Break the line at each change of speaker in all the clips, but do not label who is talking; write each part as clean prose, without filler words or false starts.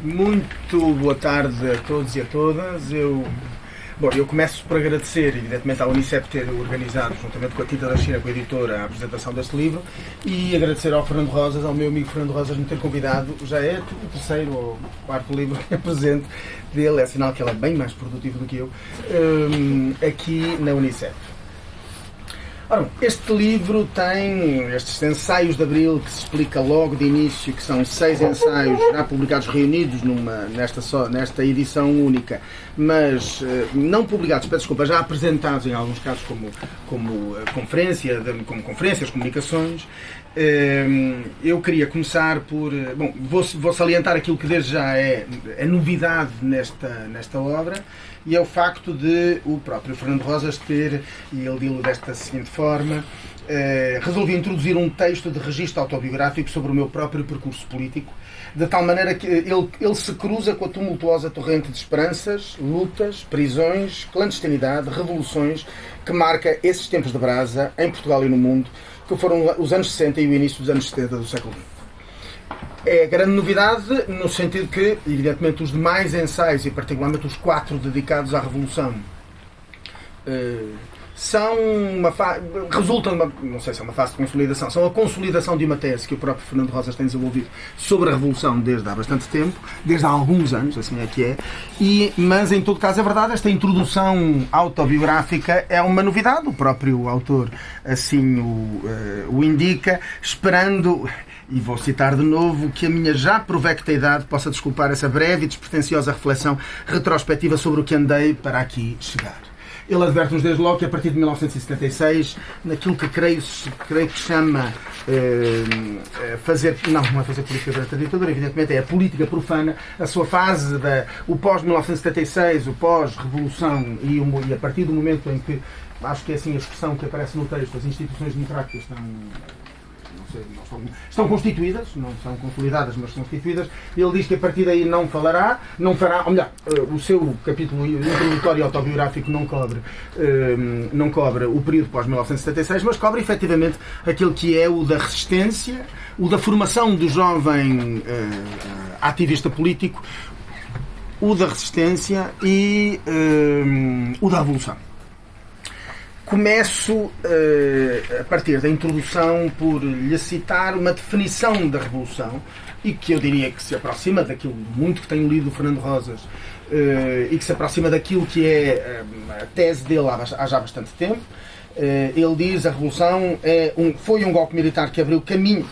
Muito boa tarde a todos e a todas. Eu começo por agradecer, evidentemente, à Unicep ter organizado, juntamente com a Tinta da China, com a editora, a apresentação deste livro, e agradecer ao Fernando Rosas, ao meu amigo Fernando Rosas, me ter convidado. Já é o terceiro ou quarto livro que apresento dele, é sinal que ele é bem mais produtivo do que eu, aqui na Unicep. Ora, este livro tem estes ensaios de abril que se explica logo de início, que são 6 ensaios já publicados, reunidos nesta edição única, mas não publicados, peço desculpa, já apresentados em alguns casos como conferências, comunicações. Eu queria começar por... vou salientar aquilo que desde já é novidade nesta obra, e é o facto de o próprio Fernando Rosas ter, e ele diz desta seguinte forma, resolvi introduzir um texto de registro autobiográfico sobre o meu próprio percurso político, de tal maneira que ele se cruza com a tumultuosa torrente de esperanças, lutas, prisões, clandestinidade, revoluções que marca esses tempos de brasa em Portugal e no mundo, que foram os anos 60 e o início dos anos 70 do século XX. É grande novidade no sentido que, evidentemente, os demais ensaios, e particularmente os 4 dedicados à Revolução, resultam de não sei se é uma fase de consolidação, são a consolidação de uma tese que o próprio Fernando Rosas tem desenvolvido sobre a Revolução desde há bastante tempo, desde há alguns anos, assim é que é, mas em todo caso é verdade, esta introdução autobiográfica é uma novidade, o próprio autor assim o indica, esperando... E vou citar de novo que a minha já provecta idade possa desculpar essa breve e despretensiosa reflexão retrospectiva sobre o que andei para aqui chegar. Ele adverte-nos desde logo que a partir de 1976, naquilo que creio que chama não é fazer política durante a ditadura, evidentemente é a política profana, a sua fase, o pós-1976, o pós-revolução e a partir do momento em que, acho que é assim a expressão que aparece no texto, as instituições democráticas estão constituídas, não são consolidadas, mas estão constituídas. Ele diz que a partir daí não fará, ou melhor, o seu capítulo introdutório autobiográfico não cobre o período pós-1976, mas cobre efetivamente aquele que é o da resistência, o da formação do jovem ativista político, o da resistência e o da revolução. Começo, a partir da introdução, por lhe citar uma definição da Revolução, e que eu diria que se aproxima daquilo muito que tenho lido do Fernando Rosas, e que se aproxima daquilo que é a tese dele há já bastante tempo. Ele diz que a Revolução foi um golpe militar que abriu caminho...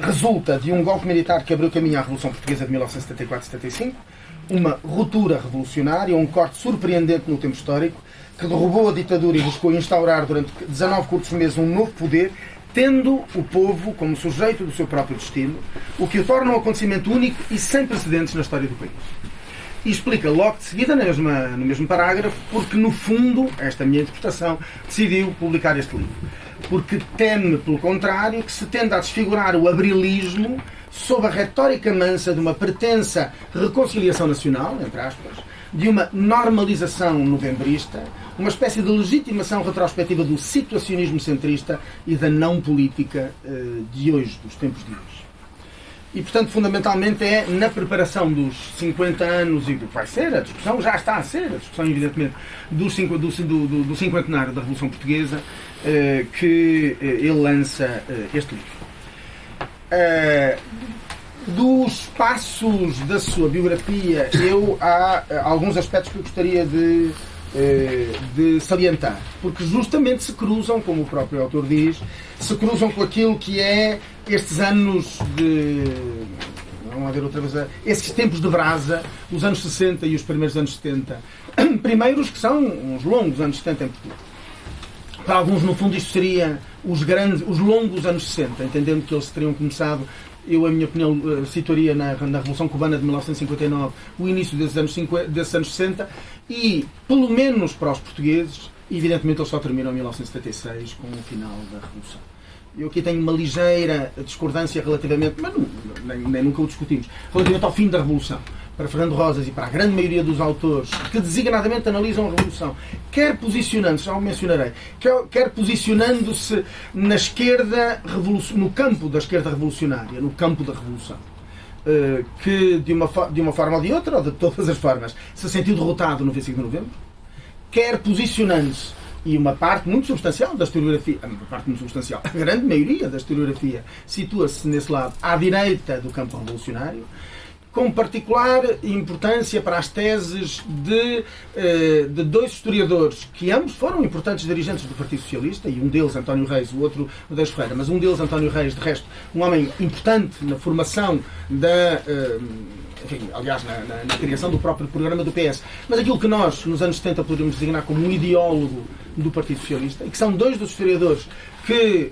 resulta de um golpe militar que abriu caminho à Revolução Portuguesa de 1974-75, uma ruptura revolucionária, um corte surpreendente no tempo histórico, que derrubou a ditadura e buscou instaurar durante 19 curtos meses um novo poder, tendo o povo como sujeito do seu próprio destino, o que o torna um acontecimento único e sem precedentes na história do país. E explica logo de seguida, no mesmo parágrafo, porque no fundo, esta é a minha interpretação, decidiu publicar este livro. Porque teme, pelo contrário, que se tenda a desfigurar o abrilismo sob a retórica mansa de uma pretensa reconciliação nacional, entre aspas, de uma normalização novembrista, uma espécie de legitimação retrospectiva do situacionismo centrista e da não política de hoje, dos tempos de hoje. E, portanto, fundamentalmente é na preparação dos 50 anos e do que vai ser, a discussão já está a ser, a discussão, evidentemente, do cinquentenário da Revolução Portuguesa, que ele lança este livro. Dos passos da sua biografia, há alguns aspectos que eu gostaria de salientar, porque justamente se cruzam, como o próprio autor diz, se cruzam com aquilo que é estes anos de... Vamos lá ver outra vez, esses tempos de brasa, os anos 60 e os primeiros anos 70. Primeiros que são uns longos anos 70 em Portugal. Para alguns, no fundo, isto seria os longos anos 60, entendendo que eles teriam começado... Eu, a minha opinião, situaria na Revolução Cubana de 1959 o início desses anos 60 e, pelo menos para os portugueses, evidentemente eles só terminam em 1976 com o final da Revolução. Eu aqui tenho uma ligeira discordância relativamente, mas nem nunca o discutimos, relativamente ao fim da Revolução. Para Fernando Rosas e para a grande maioria dos autores que designadamente analisam a Revolução, quer posicionando-se, já o mencionarei, quer posicionando-se na esquerda, no campo da esquerda revolucionária, no campo da Revolução. que de uma forma ou de outra, ou de todas as formas, se sentiu derrotado no 25 de novembro, quer posicionando-se, e uma parte muito substancial da historiografia, a grande maioria da historiografia, situa-se nesse lado, à direita do campo revolucionário, com particular importância para as teses de dois historiadores que ambos foram importantes dirigentes do Partido Socialista, e um deles, António Reis, o outro, Medeiros Ferreira, mas um deles, António Reis, de resto, um homem importante na formação aliás, na criação do próprio programa do PS, mas aquilo que nós, nos anos 70, poderíamos designar como um ideólogo do Partido Socialista, e que são dois dos historiadores que,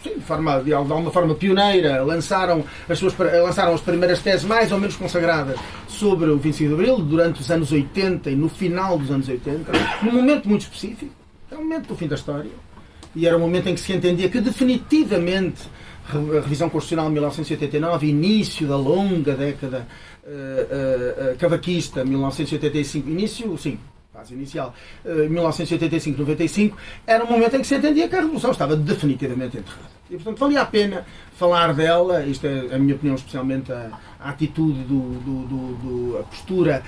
sim, de alguma forma pioneira, lançaram as primeiras teses mais ou menos consagradas sobre o 25 de Abril, durante os anos 80 e no final dos anos 80, num momento muito específico, é o momento do fim da história, e era um momento em que se entendia que definitivamente a revisão constitucional de 1989, início da longa década cavaquista, 1985, início, sim, fase inicial, 1985-95, era um momento em que se entendia que a Revolução estava definitivamente enterrada. E, portanto, valia a pena falar dela, isto é a minha opinião, especialmente a atitude, a postura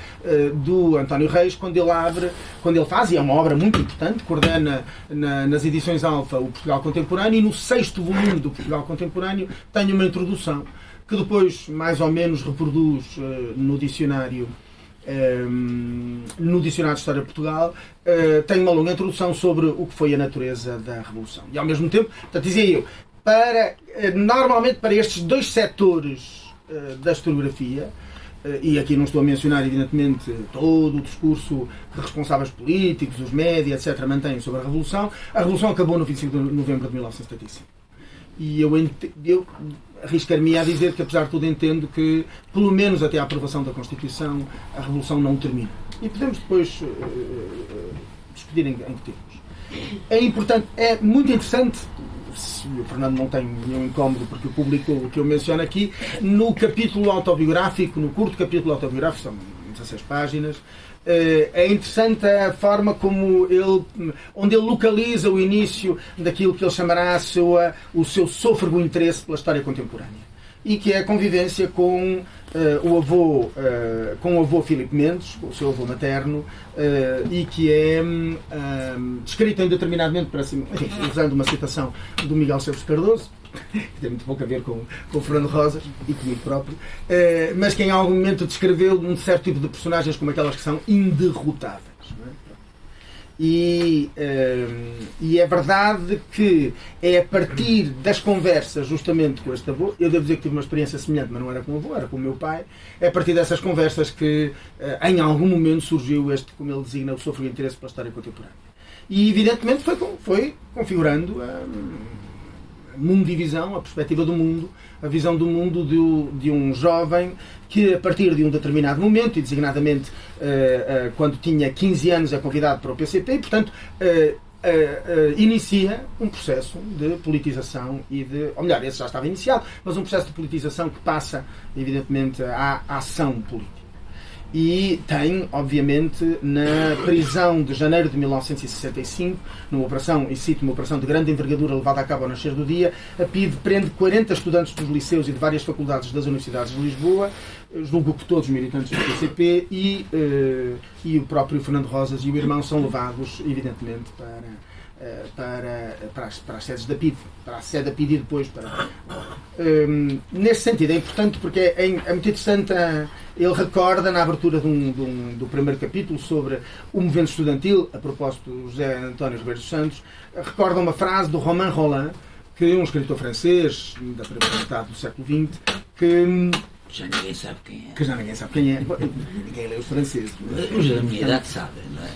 do António Reis, quando ele faz, e é uma obra muito importante, coordena nas edições Alfa o Portugal Contemporâneo, e no 6º volume do Portugal Contemporâneo tem uma introdução, que depois mais ou menos reproduz no dicionário de História de Portugal, tem uma longa introdução sobre o que foi a natureza da Revolução. E ao mesmo tempo, portanto, dizia eu, normalmente para estes dois setores da historiografia, e aqui não estou a mencionar, evidentemente, todo o discurso que responsáveis políticos, os médias, etc., mantêm sobre a Revolução acabou no 25 de novembro de 1975. E eu arriscar-me a dizer que, apesar de tudo, entendo que, pelo menos até à aprovação da Constituição, a Revolução não termina. E podemos depois discutir em que termos. É muito interessante, se o Fernando não tem nenhum incómodo porque o público o que eu menciono aqui, no capítulo autobiográfico, no curto capítulo autobiográfico, são 16 páginas, é interessante a forma onde ele localiza o início daquilo que ele chamará o seu sôfrego interesse pela história contemporânea, e que é a convivência com o avô Filipe Mendes, com o seu avô materno, e que é descrita em determinado momento, usando uma citação do Miguel Seves Cardoso, que tem muito pouco a ver com o Fernando Rosas e comigo próprio, mas que em algum momento descreveu um certo tipo de personagens como aquelas que são inderrotáveis. Não é? E é verdade que é a partir das conversas justamente com este avô, eu devo dizer que tive uma experiência semelhante, mas não era com o avô, era com o meu pai, é a partir dessas conversas que em algum momento surgiu este, como ele designa, o sofrido interesse pela história contemporânea. E evidentemente foi configurando a mundivisão, a perspectiva do mundo, a visão do mundo de um jovem que, a partir de um determinado momento, e designadamente quando tinha 15 anos, é convidado para o PCP, e, portanto, inicia um processo de politização ou melhor, esse já estava iniciado, mas um processo de politização que passa, evidentemente, à ação política. E tem, obviamente, na prisão de janeiro de 1965, numa operação, e cito, uma operação de grande envergadura levada a cabo ao nascer do dia, a PIDE prende 40 estudantes dos liceus e de várias faculdades das universidades de Lisboa, julgo que todos militantes do PCP, e o próprio Fernando Rosas e o irmão são levados, evidentemente, para as sedes da PIDE, para a sede da PIDE e depois para... nesse sentido é importante porque é muito interessante, ele recorda na abertura do primeiro capítulo sobre o movimento estudantil, a propósito do José António Ribeiro dos Santos, recorda uma frase do Romain Rolland, que é um escritor francês da primeira metade do século XX, que
já ninguém sabe quem é.
Que já ninguém sabe quem é. Ninguém lê os franceses.
Os da minha idade sabem, não é?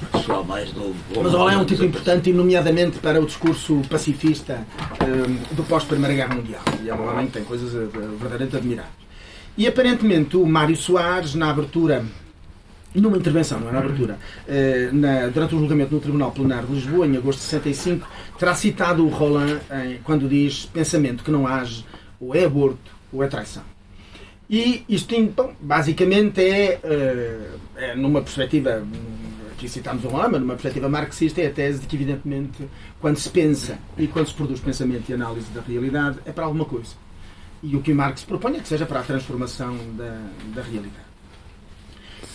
Mas pessoal mais novo.
Mas o é um tipo importante, nomeadamente para o discurso pacifista do pós-Primeira Guerra Mundial. E é um homem que tem coisas verdadeiramente admiráveis. E aparentemente o Mário Soares, na abertura, numa intervenção, não é na abertura, durante o julgamento no Tribunal Plenário de Lisboa, em agosto de 65, terá citado o Rolland quando diz: pensamento que não age ou é aborto ou é traição. E isto, então, basicamente é numa perspectiva, aqui citámos o Rolland, mas numa perspectiva marxista, é a tese de que, evidentemente, quando se pensa e quando se produz pensamento e análise da realidade, é para alguma coisa. E o que Marx propõe é que seja para a transformação da realidade.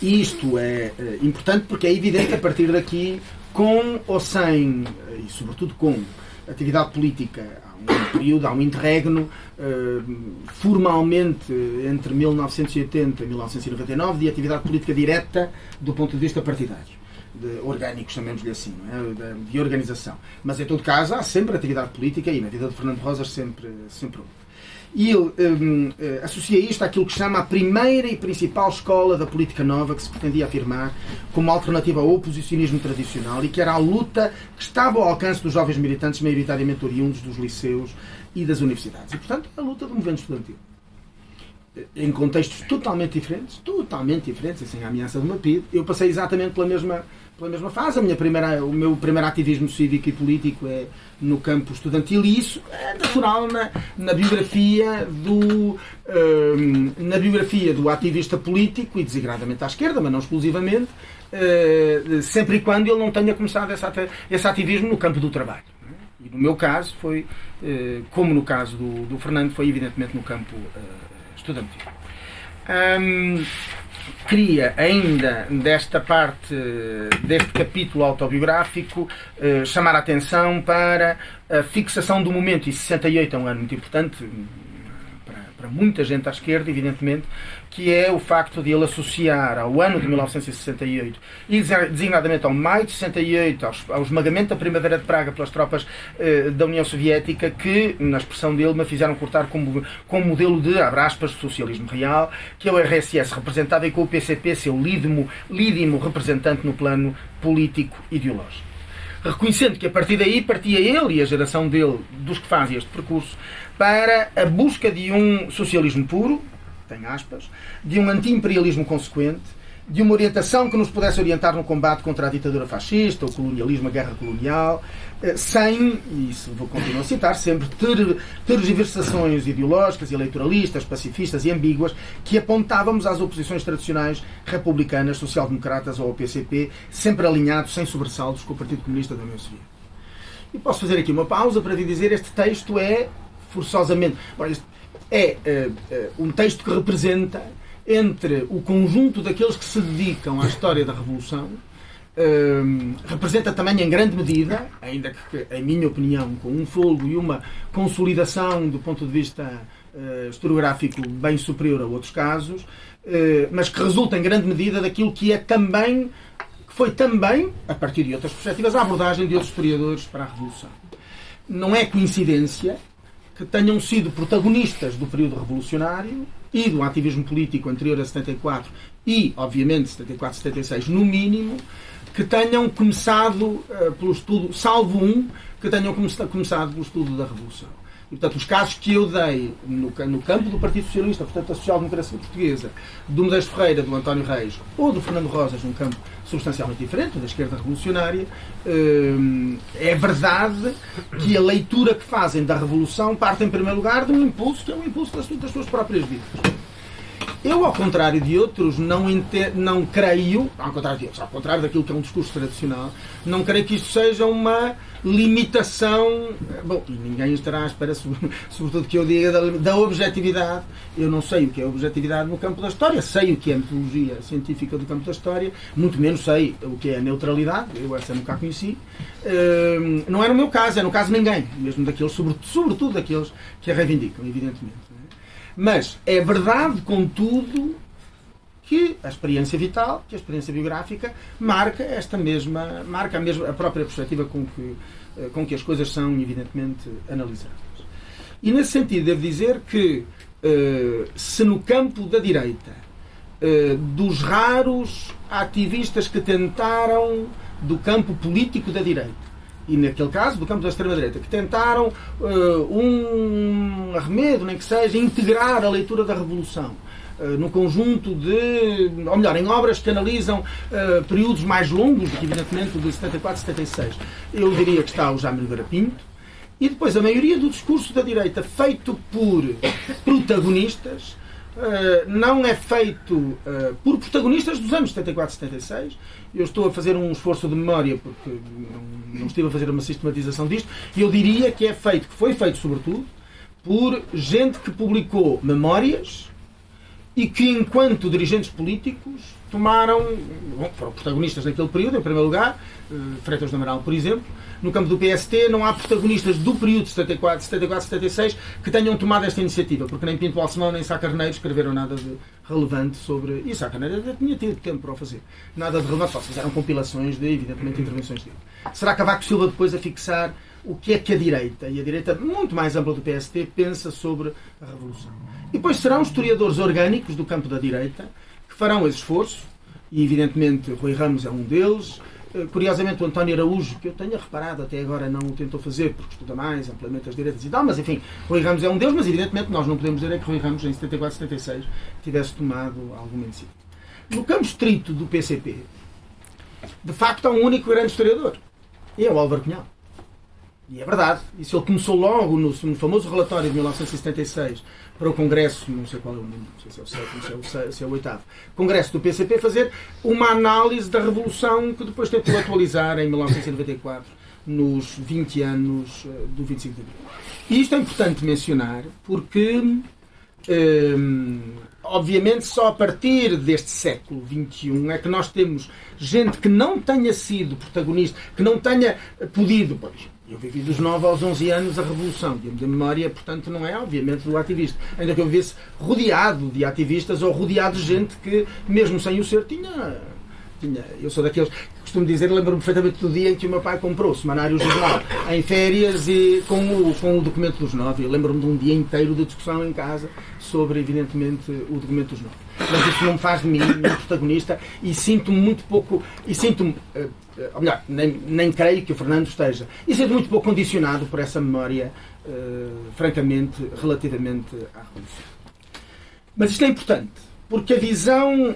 E isto é importante porque é evidente que a partir daqui, com ou sem, e sobretudo com, atividade política, há um interregno formalmente entre 1980 e 1999 de atividade política direta do ponto de vista partidário. Orgânico, chamemos-lhe assim, não é? De organização. Mas, em todo caso, há sempre atividade política e na vida de Fernando Rosas sempre houve. E ele associa isto àquilo que chama a primeira e principal escola da política nova que se pretendia afirmar como alternativa ao oposicionismo tradicional e que era a luta que estava ao alcance dos jovens militantes maioritariamente oriundos dos liceus e das universidades. E, portanto, a luta do movimento estudantil. Em contextos totalmente diferentes, sem a ameaça de uma PIDE. Eu passei exatamente pela mesma fase. O meu primeiro ativismo cívico e político é no campo estudantil, e isso é natural na biografia do ativista político, e desigradamente à esquerda, mas não exclusivamente, sempre e quando ele não tenha começado esse ativismo no campo do trabalho. E no meu caso foi, como no caso do Fernando, foi evidentemente no campo estudantil. Queria ainda desta parte deste capítulo autobiográfico chamar a atenção para a fixação do momento, e 68 é um ano muito importante para muita gente à esquerda, evidentemente, que é o facto de ele associar ao ano de 1968 e designadamente ao maio de 68, ao esmagamento da Primavera de Praga pelas tropas da União Soviética, que, na expressão dele, me fizeram cortar com modelo de, abre aspas, socialismo real, que é o RSS representava, e com o PCP seu lídimo representante no plano político-ideológico. Reconhecendo que a partir daí partia ele e a geração dele, dos que fazem este percurso, para a busca de um socialismo puro, tem aspas, de um anti-imperialismo consequente, de uma orientação que nos pudesse orientar no combate contra a ditadura fascista, o colonialismo, a guerra colonial, sem, e isso vou continuar a citar, sempre tergiversações ideológicas, eleitoralistas, pacifistas e ambíguas que apontávamos às oposições tradicionais republicanas, social-democratas ou ao PCP, sempre alinhados, sem sobressaltos, com o Partido Comunista da União Soviética. E posso fazer aqui uma pausa para lhe dizer, este texto é forçosamente... um texto que representa, entre o conjunto daqueles que se dedicam à história da Revolução, representa também em grande medida, ainda que, em minha opinião, com um folgo e uma consolidação do ponto de vista historiográfico bem superior a outros casos, mas que resulta em grande medida daquilo que é também, que foi também, a partir de outras perspectivas, a abordagem de outros historiadores para a Revolução. Não é coincidência que tenham sido protagonistas do período revolucionário e do ativismo político anterior a 74 e, obviamente, 74, 76, no mínimo, que tenham começado pelo estudo, salvo um, que tenham começado pelo estudo da Revolução. E, portanto, os casos que eu dei no campo do Partido Socialista, portanto, da social-democracia portuguesa, do Modesto Ferreira, do António Reis ou do Fernando Rosas, num campo substancialmente diferente, da esquerda revolucionária, é verdade que a leitura que fazem da Revolução parte, em primeiro lugar, de um impulso que é um impulso das suas próprias vidas. Eu, ao contrário de outros, não creio, ao contrário daquilo que é um discurso tradicional, não creio que isto seja uma limitação. Bom, e ninguém estará à espera, sobretudo, que eu diga da objetividade. Eu não sei o que é objetividade no campo da história, sei o que é metodologia científica do campo da história, muito menos sei o que é a neutralidade, eu essa nunca a conheci. Não é no meu caso, é no caso de ninguém, mesmo daqueles, sobretudo daqueles que a reivindicam, evidentemente. Mas é verdade, contudo, que a experiência vital, que a experiência biográfica marca a própria perspectiva com que as coisas são, evidentemente, analisadas. E, nesse sentido, devo dizer que, se no campo da direita, dos raros ativistas que tentaram, do campo político da direita, e naquele caso, do campo da extrema-direita, que tentaram um arremedo, nem que seja, integrar a leitura da Revolução no conjunto ou melhor, em obras que analisam períodos mais longos do que, evidentemente, o de 74 e 76. Eu diria que está o Jaime Oliveira Pinto, e depois a maioria do discurso da direita feito por protagonistas não é feito por protagonistas dos anos 74 e 76. Eu estou a fazer um esforço de memória porque não estive a fazer uma sistematização disto, e eu diria que foi feito sobretudo por gente que publicou memórias e que, enquanto dirigentes políticos, foram protagonistas naquele período, em primeiro lugar, Freitas do Amaral, por exemplo. No campo do PST não há protagonistas do período de 74, 76 que tenham tomado esta iniciativa, porque nem Pinto Balsemão nem Sá Carneiro escreveram nada de relevante sobre... E Sá Carneiro tinha tido tempo para o fazer. Nada de relevante, só fizeram compilações de, evidentemente, intervenções dele. Será Cavaco Silva depois a fixar o que é que a direita, e a direita muito mais ampla do PST, pensa sobre a Revolução. E depois serão historiadores orgânicos do campo da direita que farão esse esforço, e evidentemente Rui Ramos é um deles. Curiosamente, o António Araújo, que eu tenha reparado até agora não o tentou fazer porque estuda mais amplamente as direitas e tal, mas enfim, Rui Ramos é um deles, mas evidentemente nós não podemos dizer que Rui Ramos em 74, 76 tivesse tomado alguma iniciativa. No campo estrito do PCP, de facto há um único grande historiador, e é o Álvaro Cunhal. E é verdade. Isso ele começou logo no famoso relatório de 1976 para o Congresso, não sei qual é o número, não sei se é o sétimo, se é o oitavo, Congresso do PCP, fazer uma análise da Revolução que depois tentou atualizar em 1994, nos 20 anos do 25 de Abril. E isto é importante mencionar porque, obviamente, só a partir deste século XXI é que nós temos gente que não tenha sido protagonista, que não tenha podido... Eu vivi dos 9 aos 11 anos a Revolução. E a minha memória, portanto, não é, obviamente, do ativista. Ainda que eu vivesse rodeado de ativistas ou rodeado de gente que, mesmo sem o ser, tinha... Eu sou daqueles que costumo dizer, lembro-me perfeitamente do dia em que o meu pai comprou o Semanário Jornal em férias e com o documento dos 9. Eu lembro-me de um dia inteiro de discussão em casa sobre, evidentemente, o documento dos 9. Mas isso não me faz de mim um protagonista e sinto-me muito pouco... E sinto-me... ou melhor, nem creio que o Fernando esteja. E sinto muito pouco condicionado por essa memória, francamente, relativamente à Revolução. Mas isto é importante, porque a visão...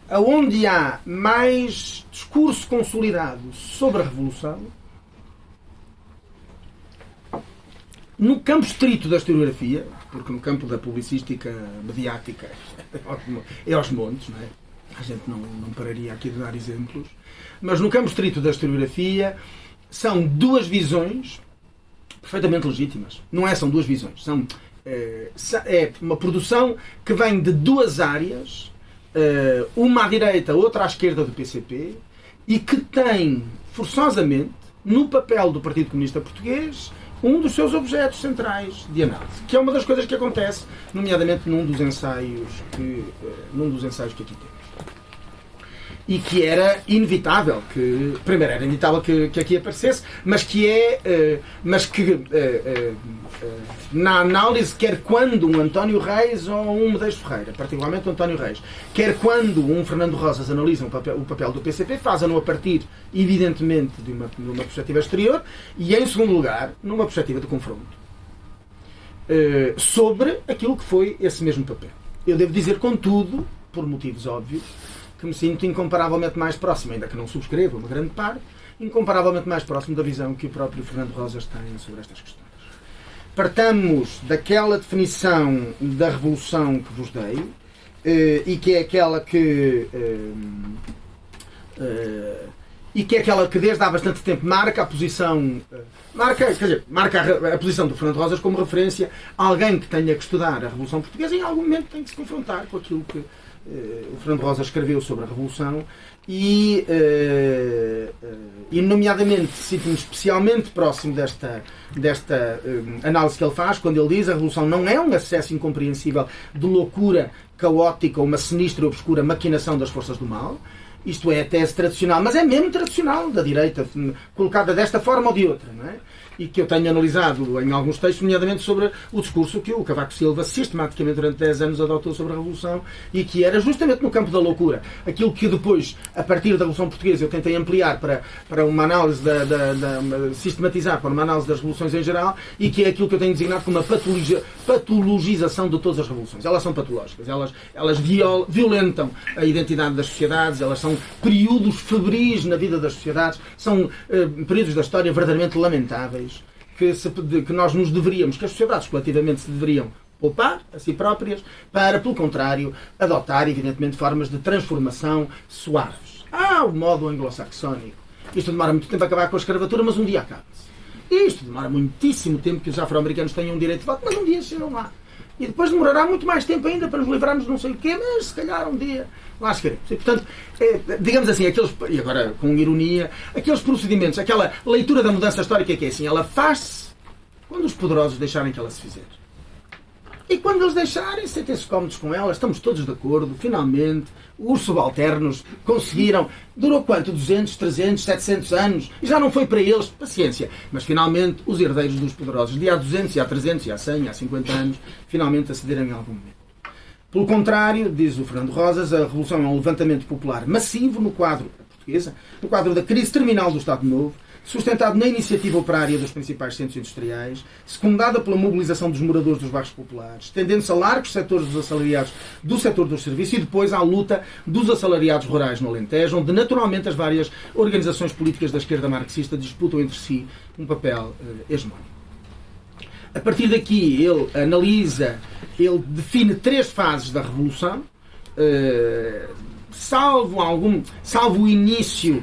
aonde há mais discurso consolidado sobre a Revolução, no campo estrito da historiografia, porque no campo da publicística mediática é aos montes, não é? A gente não pararia aqui de dar exemplos, mas no campo estrito da historiografia são duas visões perfeitamente legítimas. Não são duas visões, é uma produção que vem de duas áreas, uma à direita, outra à esquerda do PCP, e que tem, forçosamente, no papel do Partido Comunista Português, um dos seus objetos centrais de análise, que é uma das coisas que acontece, nomeadamente num dos ensaios que aqui temos. E que era inevitável primeiro era inevitável que aqui aparecesse, mas que na análise, quer quando um António Reis ou um Medeiros Ferreira, particularmente o António Reis, quer quando um Fernando Rosas analisam o papel do PCP, fazem-no a partir, evidentemente, de uma perspectiva exterior e, em segundo lugar, numa perspectiva de confronto sobre aquilo que foi esse mesmo papel. Eu devo dizer, contudo, por motivos óbvios, que me sinto incomparavelmente mais próximo, ainda que não subscreva uma grande parte, incomparavelmente mais próximo da visão que o próprio Fernando Rosas tem sobre estas questões. Partamos daquela definição da Revolução que vos dei, e que é aquela que desde há bastante tempo marca a posição marca a posição do Fernando Rosas como referência a alguém que tenha que estudar a Revolução Portuguesa e em algum momento tem que se confrontar com aquilo que o Fernando Rosas escreveu sobre a Revolução e nomeadamente sinto-me especialmente próximo desta análise que ele faz quando ele diz: a Revolução não é um acesso incompreensível de loucura caótica ou uma sinistra e obscura maquinação das forças do mal. Isto é a tese tradicional, mas é mesmo tradicional da direita, colocada desta forma ou de outra, não é? E que eu tenho analisado em alguns textos, nomeadamente sobre o discurso que o Cavaco Silva sistematicamente durante 10 anos adotou sobre a Revolução e que era justamente no campo da loucura. Aquilo que depois, a partir da Revolução Portuguesa, eu tentei ampliar para uma análise, sistematizar para uma análise das revoluções em geral e que é aquilo que eu tenho designado como uma patologização de todas as revoluções. Elas são patológicas, elas violentam a identidade das sociedades, elas são períodos febris na vida das sociedades, são períodos da história verdadeiramente lamentáveis. Que nós nos deveríamos, que as sociedades coletivamente se deveriam poupar a si próprias para, pelo contrário, adotar, evidentemente, formas de transformação suaves. O modo anglo-saxónico. Isto demora muito tempo a acabar com a escravatura, mas um dia acaba-se. E isto demora muitíssimo tempo que os afro-americanos tenham direito de voto, mas um dia chegam lá. E depois demorará muito mais tempo ainda para nos livrarmos de não sei o quê, mas se calhar um dia lá chegaremos. E, portanto, digamos assim, e agora com ironia, aqueles procedimentos, aquela leitura da mudança histórica que é assim, ela faz-se quando os poderosos deixarem que ela se fizer. E quando eles deixarem, sentem-se cómodos com ela, estamos todos de acordo, finalmente, os subalternos conseguiram, durou quanto? 200, 300, 700 anos, e já não foi para eles, paciência, mas finalmente os herdeiros dos poderosos, de há 200, e há 300, e há 100, e há 50 anos, finalmente acederam em algum momento. Pelo contrário, diz o Fernando Rosas, a Revolução é um levantamento popular massivo no quadro portuguesa, no quadro da crise terminal do Estado Novo, sustentado na iniciativa operária dos principais centros industriais, secundada pela mobilização dos moradores dos bairros populares, estendendo-se a largos setores dos assalariados do setor dos serviços e depois à luta dos assalariados rurais no Alentejo, onde naturalmente as várias organizações políticas da esquerda marxista disputam entre si um papel hegemónico. A partir daqui ele analisa, ele define 3 fases da Revolução, salvo o início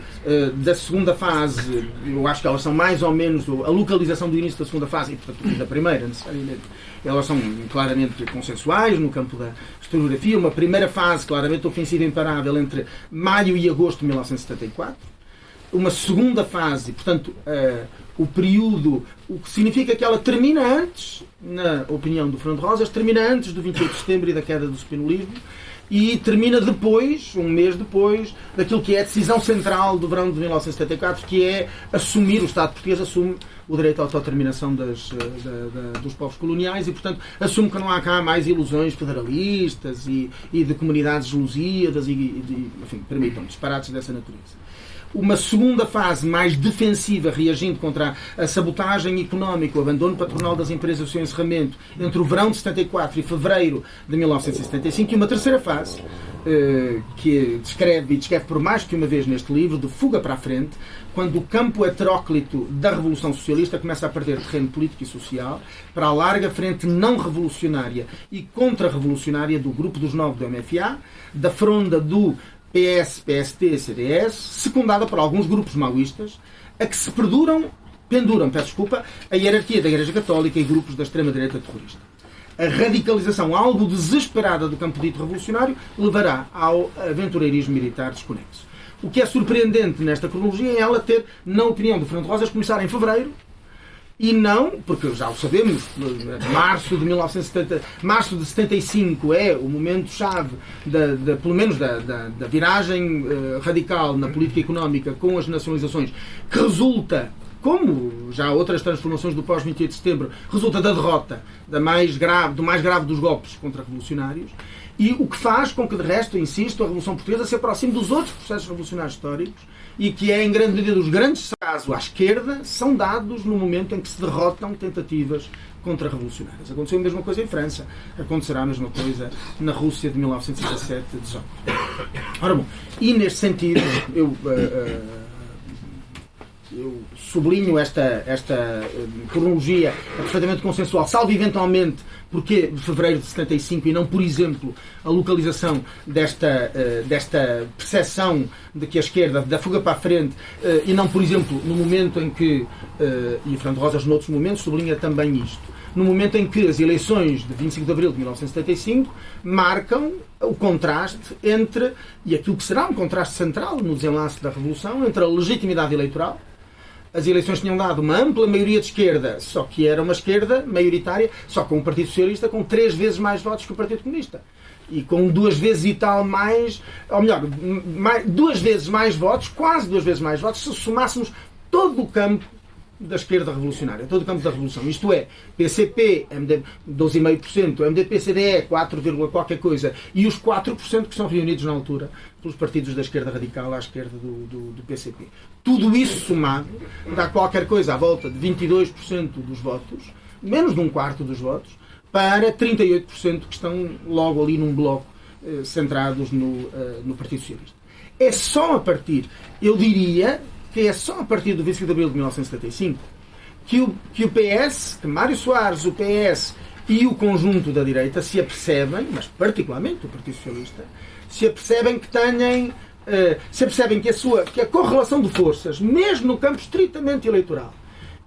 da segunda fase, eu acho que elas são mais ou menos a localização do início da segunda fase e, portanto, da primeira, necessariamente. Elas são claramente consensuais no campo da historiografia. Uma primeira fase, claramente ofensiva e imparável, entre maio e agosto de 1974. Uma segunda fase, portanto, o período, o que significa que ela termina antes, na opinião do Fernando Rosas, termina antes do 28 de setembro e da queda do Supino Livre, e termina depois, um mês depois, daquilo que é a decisão central do verão de 1974, que é assumir, o Estado português assume o direito à autodeterminação dos povos coloniais e, portanto, assume que não há cá mais ilusões federalistas e de comunidades lusíadas enfim, permitam disparates dessa natureza. Uma segunda fase mais defensiva, reagindo contra a sabotagem económica, o abandono patronal das empresas e o seu encerramento entre o verão de 74 e fevereiro de 1975, e uma terceira fase, que descreve por mais que uma vez neste livro, de fuga para a frente, quando o campo heteróclito da Revolução Socialista começa a perder terreno político e social para a larga frente não revolucionária e contra-revolucionária do Grupo dos 9 do MFA, da fronda do PS, PST, CDS, secundada por alguns grupos maoístas, a que se penduram, a hierarquia da Igreja Católica e grupos da extrema-direita terrorista. A radicalização algo desesperada do campo dito revolucionário levará ao aventureirismo militar desconexo. O que é surpreendente nesta cronologia é ela ter, na opinião do Fernando Rosas, começar em fevereiro, e não, porque já o sabemos, março de 75 é o momento-chave, pelo menos da viragem radical na política económica com as nacionalizações, que resulta, como já outras transformações do pós-28 de setembro, resulta da derrota do mais grave dos golpes contra-revolucionários, e o que faz com que, de resto, insisto, a Revolução Portuguesa se aproxime dos outros processos revolucionários históricos e que é, em grande medida, os grandes casos à esquerda são dados no momento em que se derrotam tentativas contra-revolucionárias. Aconteceu a mesma coisa em França, acontecerá a mesma coisa na Rússia de 1917-18. Ora bom, e neste sentido, eu sublinho esta cronologia perfeitamente consensual, salvo eventualmente porque de fevereiro de 75 e não, por exemplo, a localização desta percepção de que a esquerda, da fuga para a frente, e não, por exemplo, no momento em que, e Fernando Rosas noutros momentos sublinha também isto, no momento em que as eleições de 25 de abril de 1975 marcam o contraste entre, e aquilo que será um contraste central no desenlace da Revolução, entre a legitimidade eleitoral. As eleições tinham dado uma ampla maioria de esquerda, só que era uma esquerda maioritária, só com o Partido Socialista com 3 vezes mais votos que o Partido Comunista. E com 2 vezes e tal mais, ou melhor, 2 vezes mais votos, quase 2 vezes mais votos, se somássemos todo o campo da esquerda revolucionária, todo o campo da revolução. Isto é, PCP, 12,5%, MDP, CDE, 4, qualquer coisa, e os 4% que são reunidos na altura pelos partidos da esquerda radical à esquerda do PCP. Tudo isso somado dá qualquer coisa à volta de 22% dos votos, menos de um quarto dos votos, para 38% que estão logo ali num bloco centrados no Partido Socialista. É só a partir, eu diria, que é só a partir do 25 de abril de 1975 que o PS, que Mário Soares, o PS e o conjunto da direita se apercebem, mas particularmente o Partido Socialista, se apercebem que a correlação de forças, mesmo no campo estritamente eleitoral,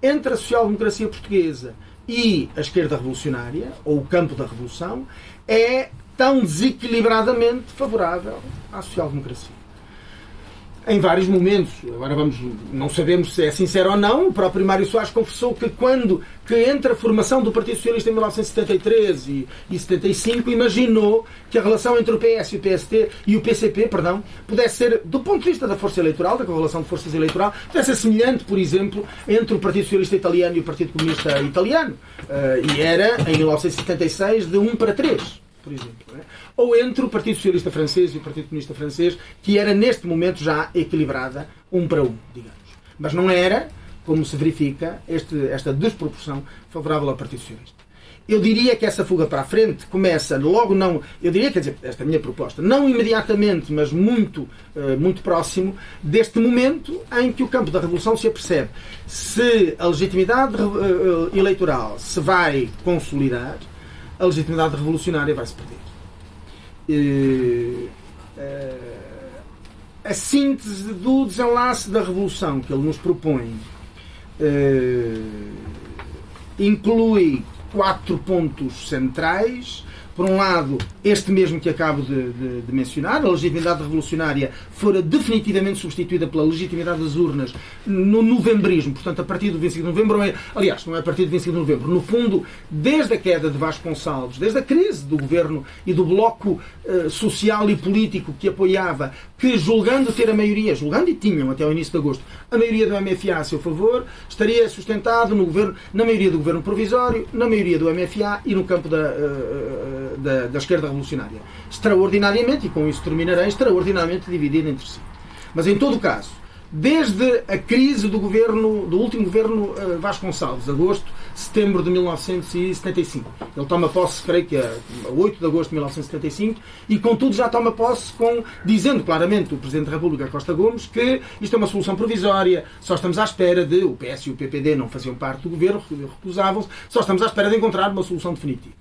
entre a social-democracia portuguesa e a esquerda revolucionária, ou o campo da revolução, é tão desequilibradamente favorável à social-democracia. Em vários momentos, agora não sabemos se é sincero ou não, o próprio Mário Soares confessou que entre a formação do Partido Socialista em 1973 e 75, imaginou que a relação entre o PS e o PST e o PCP, pudesse ser, do ponto de vista da força eleitoral, da correlação de forças eleitoral, pudesse ser semelhante, por exemplo, entre o Partido Socialista Italiano e o Partido Comunista Italiano. E era, em 1976, de 1-3. Por exemplo, ou entre o Partido Socialista Francês e o Partido Comunista Francês, que era neste momento já equilibrada 1-1, digamos. Mas não era, como se verifica, esta desproporção favorável ao Partido Socialista. Eu diria que essa fuga para a frente começa logo, esta é a minha proposta, não imediatamente, mas muito próximo deste momento em que o campo da revolução se apercebe se a legitimidade eleitoral se vai consolidar, a legitimidade revolucionária vai-se perder. A síntese do desenlace da revolução que ele nos propõe inclui 4 pontos centrais. Por um lado, este mesmo que acabo de mencionar, a legitimidade revolucionária fora definitivamente substituída pela legitimidade das urnas no novembrismo, portanto, a partir do 25 de novembro, aliás, não é a partir do 25 de novembro, no fundo, desde a queda de Vasconcelos, desde a crise do governo e do bloco social e político que apoiava, que julgando ter a maioria, julgando e tinham até ao início de agosto, a maioria do MFA a seu favor, estaria sustentado na maioria do governo provisório, na maioria do MFA e no campo da esquerda revolucionária. Extraordinariamente, e com isso terminarei, extraordinariamente dividida entre si. Mas em todo o caso, desde a crise do último governo Vasconcelos, agosto, setembro de 1975. Ele toma posse, creio que a 8 de agosto de 1975, e contudo já toma posse dizendo claramente o Presidente da República, Costa Gomes, que isto é uma solução provisória, só estamos à espera de, o PS e o PPD não faziam parte do governo, recusavam-se, só estamos à espera de encontrar uma solução definitiva.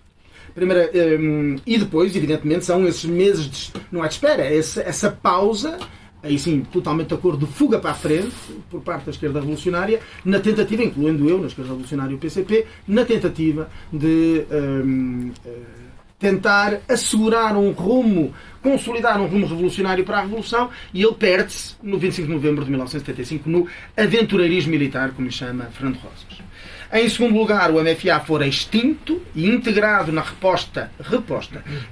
E depois, evidentemente, são esses meses não é de espera, essa pausa, aí sim, totalmente de acordo, de fuga para a frente, por parte da esquerda revolucionária, na tentativa, incluindo eu, na esquerda revolucionária e o PCP, na tentativa de tentar assegurar consolidar um rumo revolucionário para a Revolução, e ele perde-se no 25 de novembro de 1975 no aventureirismo militar, como lhe chama Fernando Rosas. Em segundo lugar, o MFA fora extinto e integrado na reposta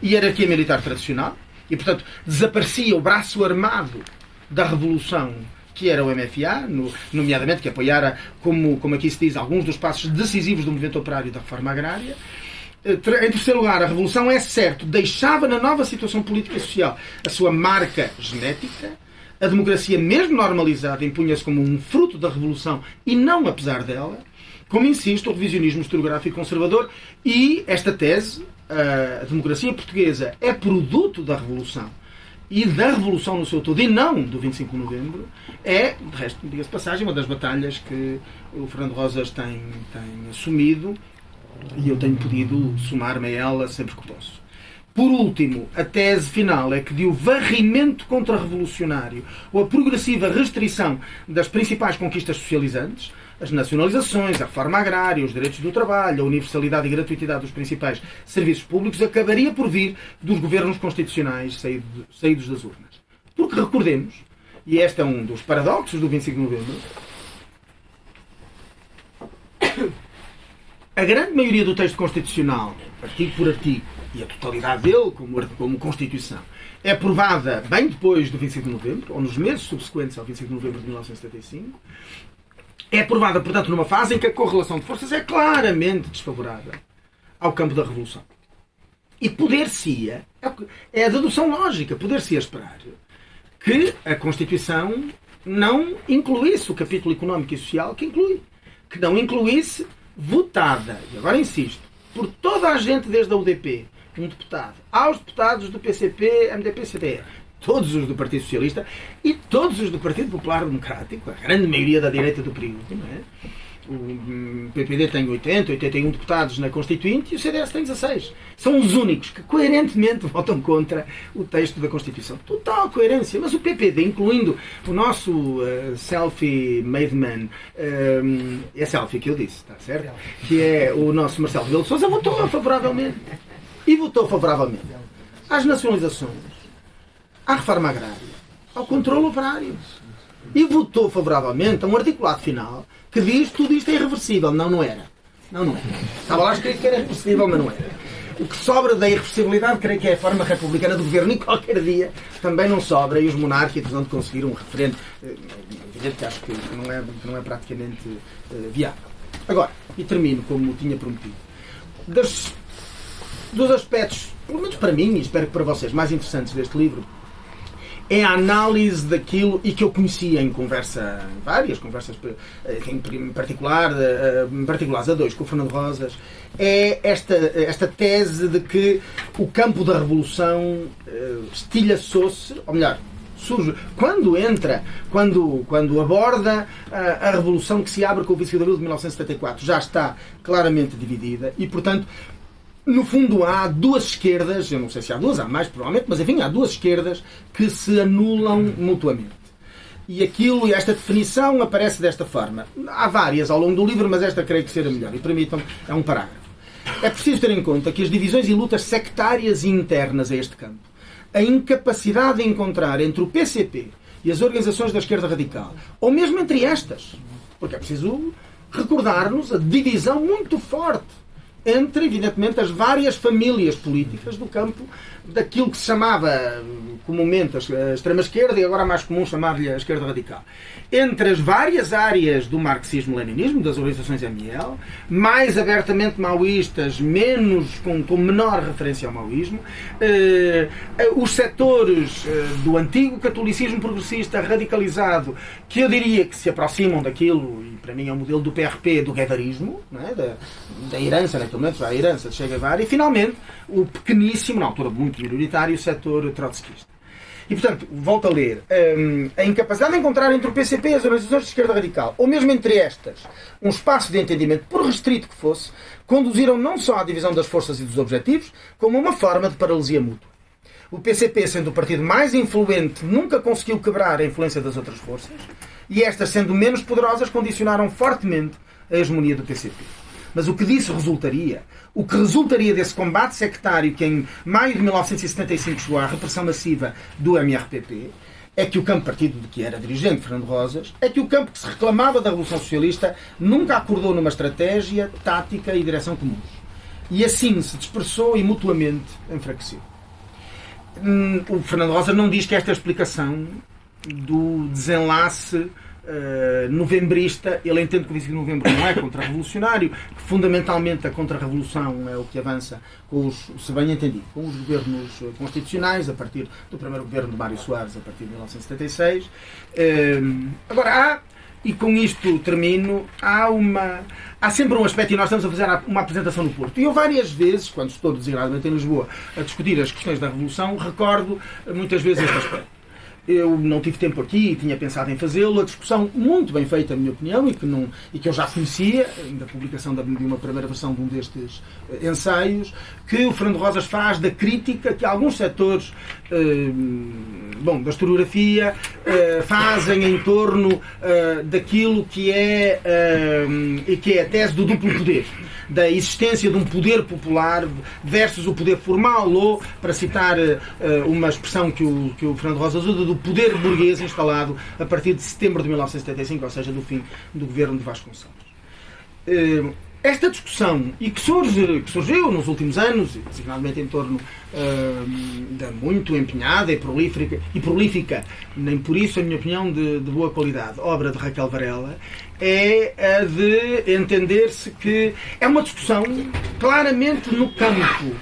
hierarquia militar tradicional, e, portanto, desaparecia o braço armado da Revolução, que era o MFA, nomeadamente que apoiara, como aqui se diz, alguns dos passos decisivos do movimento operário e da reforma agrária. Em terceiro lugar, a Revolução, é certo, deixava na nova situação política e social a sua marca genética. A democracia, mesmo normalizada, impunha-se como um fruto da Revolução e não apesar dela. Como insisto, o revisionismo historiográfico conservador e esta tese, a democracia portuguesa é produto da Revolução e da Revolução no seu todo, e não do 25 de novembro, é, de resto, diga-se de passagem, uma das batalhas que o Fernando Rosas tem assumido, e eu tenho podido somar-me a ela sempre que posso. Por último, a tese final é que de o varrimento contra-revolucionário ou a progressiva restrição das principais conquistas socializantes, as nacionalizações, a reforma agrária, os direitos do trabalho, a universalidade e gratuitidade dos principais serviços públicos, acabaria por vir dos governos constitucionais saídos das urnas. Porque recordemos, e este é um dos paradoxos do 25 de novembro, a grande maioria do texto constitucional, artigo por artigo, e a totalidade dele, como Constituição, é aprovada bem depois do 25 de novembro, ou nos meses subsequentes ao 25 de novembro de 1975, é aprovada, portanto, numa fase em que a correlação de forças é claramente desfavorável ao campo da Revolução. E poder-se-ia, é a dedução lógica, poder-se-ia esperar que a Constituição não incluísse o capítulo económico e social que inclui. Que não incluísse votada, e agora insisto, por toda a gente desde a UDP, um deputado, aos deputados do PCP, MDP, CDR, todos os do Partido Socialista e todos os do Partido Popular Democrático, a grande maioria da direita do período, não é? O PPD tem 80, 81 deputados na Constituinte e o CDS tem 16. São os únicos que coerentemente votam contra o texto da Constituição. Total coerência. Mas o PPD, incluindo o nosso selfie-made man, é selfie que eu disse, está certo? Que é o nosso Marcelo Rebelo de Sousa, votou favoravelmente. E votou favoravelmente às nacionalizações, à reforma agrária, ao controle operário. E votou favoravelmente a um articulado final que diz que tudo isto é irreversível. Não, não era. Não, não era. Estava lá escrito que era irreversível, mas não era. O que sobra da irreversibilidade, creio que é a forma republicana do governo, e qualquer dia também não sobra, e os monárquicos não conseguir um referendo. Evidente que acho que não é praticamente viável. Agora, e termino como tinha prometido. Dos aspectos, pelo menos para mim, e espero que para vocês, mais interessantes deste livro, é a análise daquilo, e que eu conhecia em várias conversas, em particulares a dois, com o Fernando Rosas, é esta tese de que o campo da revolução estilhaçou-se, ou melhor, surge, quando aborda a revolução que se abre com o 25 de abril de 1974, já está claramente dividida, e portanto, no fundo, há duas esquerdas, eu não sei se há duas, há mais provavelmente, mas enfim, há duas esquerdas que se anulam mutuamente. E esta definição aparece desta forma. Há várias ao longo do livro, mas esta creio que ser a melhor. E permitam-me, é um parágrafo. É preciso ter em conta que as divisões e lutas sectárias e internas a este campo, a incapacidade de encontrar entre o PCP e as organizações da esquerda radical, ou mesmo entre estas, porque é preciso recordar-nos a divisão muito forte entre, evidentemente, as várias famílias políticas do campo daquilo que se chamava comumente a extrema-esquerda e agora é mais comum chamar-lhe a esquerda radical. Entre as várias áreas do marxismo-leninismo, das organizações ML, mais abertamente maoístas, com menor referência ao maoísmo, os setores do antigo catolicismo progressista radicalizado, que eu diria que se aproximam daquilo, e para mim é o modelo do PRP, do guevarismo, não é? da herança, naquele momento, a herança de Che Guevara, e finalmente o pequeníssimo, na altura muito minoritário, setor trotskista. E, portanto, volto a ler, a incapacidade de encontrar entre o PCP e as organizações de esquerda radical, ou mesmo entre estas, um espaço de entendimento, por restrito que fosse, conduziram não só à divisão das forças e dos objetivos, como a uma forma de paralisia mútua. O PCP, sendo o partido mais influente, nunca conseguiu quebrar a influência das outras forças, e estas, sendo menos poderosas, condicionaram fortemente a hegemonia do PCP. Mas o que resultaria desse combate sectário que em maio de 1975 chegou à repressão massiva do MRPP, é que o campo, partido de que era dirigente Fernando Rosas, é que o campo que se reclamava da Revolução Socialista nunca acordou numa estratégia, tática e direção comuns. E assim se dispersou e mutuamente enfraqueceu. O Fernando Rosas não diz que esta é a explicação do desenlace novembrista. Ele entende que o 25 de novembro não é contra-revolucionário, que fundamentalmente a contra-revolução é o que avança se bem entendido, com os governos constitucionais, a partir do primeiro governo de Mário Soares, a partir de 1976. Agora e com isto termino, há sempre um aspecto, e nós estamos a fazer uma apresentação no Porto, e eu várias vezes, quando estou designadamente em Lisboa a discutir as questões da Revolução, recordo muitas vezes este aspecto. Eu não tive tempo aqui e tinha pensado em fazê-lo. A discussão muito bem feita, na minha opinião, e que eu já conhecia, da publicação de uma primeira versão de um destes ensaios, que o Fernando Rosas faz da crítica que alguns setores da historiografia fazem em torno daquilo que é a tese do duplo poder, da existência de um poder popular versus o poder formal, ou, para citar uma expressão que o Fernando Rosas usa, do poder burguês instalado a partir de setembro de 1975, ou seja, do fim do governo de Vasconcelos. Esta discussão, e que surgiu nos últimos anos, designadamente em torno da muito empenhada e prolífica, nem por isso, em minha opinião, de boa qualidade, obra de Raquel Varela, é a de entender-se que é uma discussão claramente no campo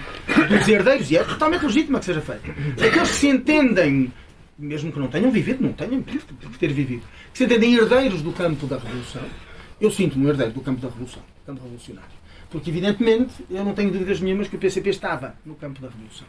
dos herdeiros, e é totalmente legítima que seja feita. Aqueles que se entendem, mesmo que não tenham vivido, não tenham por ter vivido, que se entendem herdeiros do campo da Revolução. Eu sinto-me um herdeiro do campo da Revolução, campo revolucionário. Porque, evidentemente, eu não tenho dúvidas nenhumas que o PCP estava no campo da Revolução.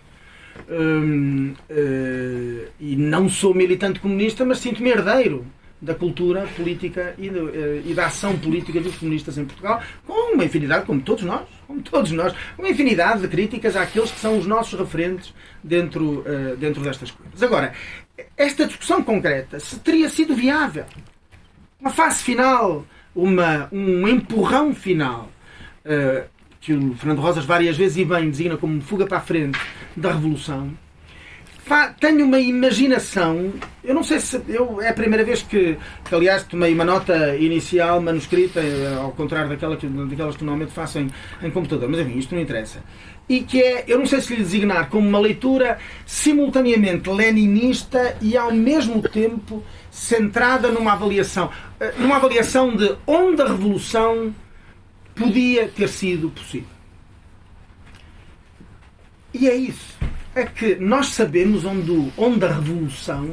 E não sou militante comunista, mas sinto-me herdeiro da cultura política e da ação política dos comunistas em Portugal, com uma infinidade, como todos nós, uma infinidade de críticas àqueles que são os nossos referentes dentro destas coisas. Agora, esta discussão concreta, se teria sido viável, uma fase final, um empurrão final, que o Fernando Rosas várias vezes e bem designa como fuga para a frente da Revolução, tenho uma imaginação, eu não sei se é a primeira vez que aliás tomei uma nota inicial manuscrita, ao contrário daquelas que normalmente faço em computador, mas enfim, isto não interessa, e que eu não sei se lhe designar como uma leitura simultaneamente leninista e ao mesmo tempo centrada numa avaliação de onde a Revolução podia ter sido possível. E é isso. É que nós sabemos onde a Revolução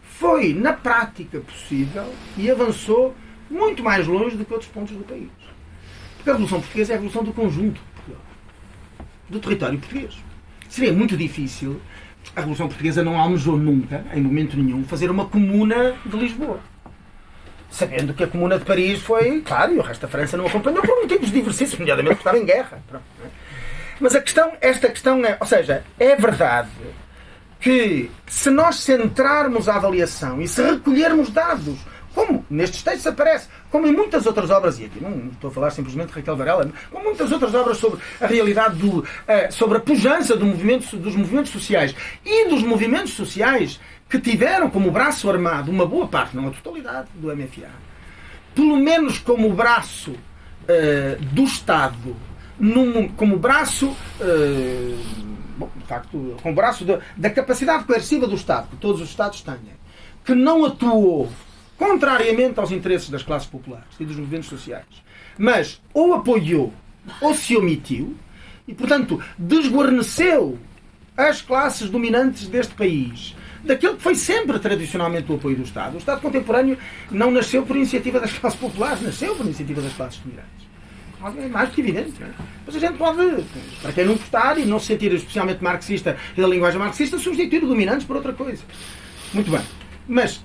foi, na prática, possível e avançou muito mais longe do que outros pontos do país. Porque a Revolução Portuguesa é a Revolução do conjunto do território português. Seria muito difícil, a Revolução Portuguesa não almejou nunca, em momento nenhum, fazer uma comuna de Lisboa. Sabendo que a Comuna de Paris foi, claro, e o resto da França não acompanhou por motivos diversíssimos, nomeadamente porque estava em guerra. Pronto. Mas esta questão é, ou seja, é verdade que se nós centrarmos a avaliação e se recolhermos dados, como nestes textos aparece, como em muitas outras obras, e aqui não estou a falar simplesmente de Raquel Varela, como muitas outras obras sobre a realidade, sobre a pujança dos movimentos sociais e dos movimentos sociais que tiveram como braço armado uma boa parte, não a totalidade, do MFA, pelo menos como braço do Estado, como braço, de facto, como braço da capacidade coerciva do Estado, que todos os Estados têm, que não atuou contrariamente aos interesses das classes populares e dos movimentos sociais, mas ou apoiou ou se omitiu e, portanto, desguarneceu as classes dominantes deste país daquilo que foi sempre tradicionalmente o apoio do Estado. O Estado contemporâneo não nasceu por iniciativa das classes populares, nasceu por iniciativa das classes dominantes. É mais que evidente, não é? Mas a gente pode, para quem não gostar e não se sentir especialmente marxista e da linguagem marxista, substituir os dominantes por outra coisa. Muito bem. Mas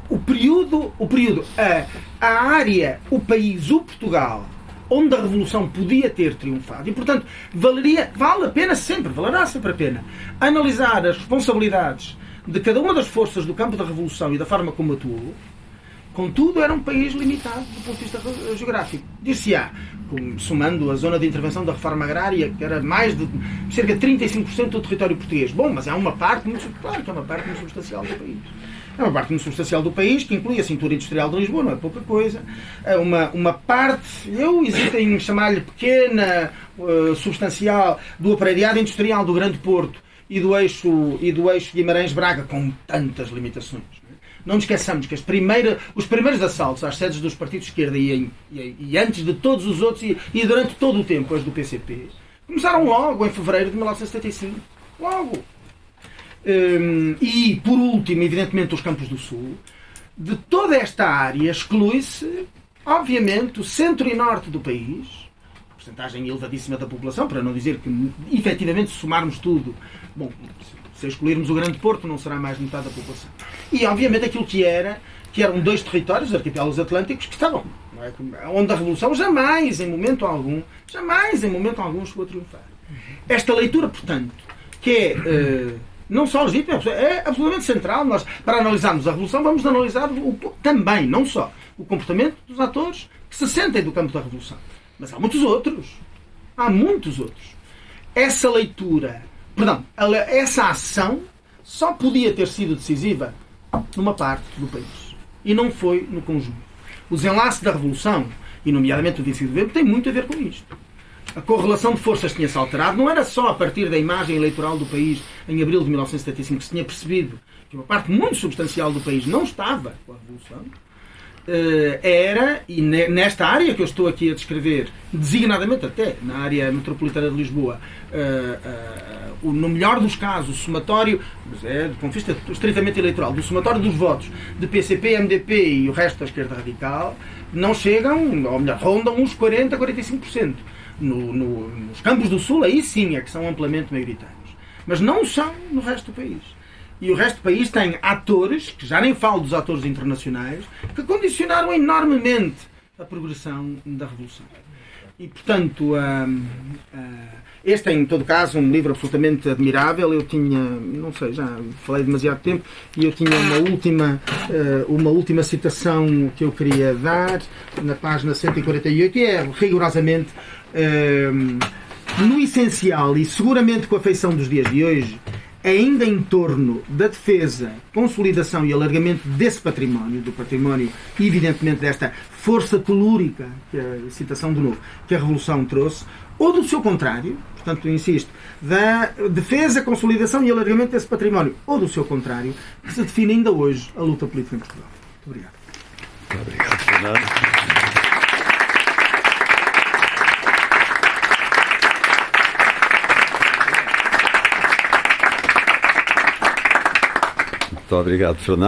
o período, a área, o país, o Portugal, onde a Revolução podia ter triunfado, e portanto valerá sempre a pena analisar as responsabilidades de cada uma das forças do campo da Revolução e da forma como atuou. Contudo, era um país limitado do ponto de vista geográfico. Dir-se-á, somando a zona de intervenção da reforma agrária, que era mais de cerca de 35% do território português. Bom, mas é uma parte muito, claro que é uma parte muito substancial do país. É uma parte muito substancial do país, que inclui a cintura industrial de Lisboa, não é pouca coisa. Uma parte, eu hesito em chamar-lhe pequena, substancial, do aparelhado industrial do Grande Porto e do eixo Guimarães-Braga, com tantas limitações. Não nos esqueçamos que os primeiros assaltos às sedes dos partidos de esquerda e antes de todos os outros e durante todo o tempo as do PCP começaram logo em fevereiro de 1975. Logo. E, por último, evidentemente, os Campos do Sul. De toda esta área exclui-se, obviamente, o centro e norte do país, porcentagem elevadíssima da população, para não dizer que, efetivamente, se somarmos tudo, bom, se excluirmos o Grande Porto, não será mais de metade da população. E, obviamente, aquilo que eram dois territórios, arquipélagos atlânticos, que estavam, não é? Onde a Revolução jamais, em momento algum, chegou a triunfar. Esta leitura, portanto, que é não só legítima, é absolutamente central. Nós, para analisarmos a Revolução, vamos analisar também, não só, o comportamento dos atores que se sentem do campo da Revolução. Mas há muitos outros. Essa leitura, essa ação só podia ter sido decisiva numa parte do país. E não foi no conjunto. O desenlace da Revolução, e nomeadamente o 25 de novembro, tem muito a ver com isto. A correlação de forças tinha-se alterado. Não era só a partir da imagem eleitoral do país em abril de 1975 que se tinha percebido que uma parte muito substancial do país não estava com a Revolução. E nesta área que eu estou aqui a descrever, designadamente até na área metropolitana de Lisboa, no melhor dos casos, o somatório, mas do ponto de vista estritamente eleitoral, do somatório dos votos de PCP, MDP e o resto da esquerda radical, não chegam, ou melhor, rondam uns 40% a 45%. Nos Campos do Sul, aí sim é que são amplamente maioritários. Mas não são no resto do país. E o resto do país tem atores, que já nem falo dos atores internacionais, que condicionaram enormemente a progressão da Revolução. E, portanto, este é, em todo caso, um livro absolutamente admirável. Eu tinha, não sei, já falei demasiado tempo, e eu tinha uma última citação que eu queria dar, na página 148, e é rigorosamente, no essencial, e seguramente com a feição dos dias de hoje, ainda em torno da defesa, consolidação e alargamento desse património, do património, evidentemente, desta força telúrica, que é a citação de novo, que a Revolução trouxe, ou do seu contrário, portanto, insisto, da defesa, consolidação e alargamento desse património, ou do seu contrário, que se define ainda hoje a luta política em Portugal. Muito obrigado.
Muito obrigado, Fernando. Muito obrigado, Fernando.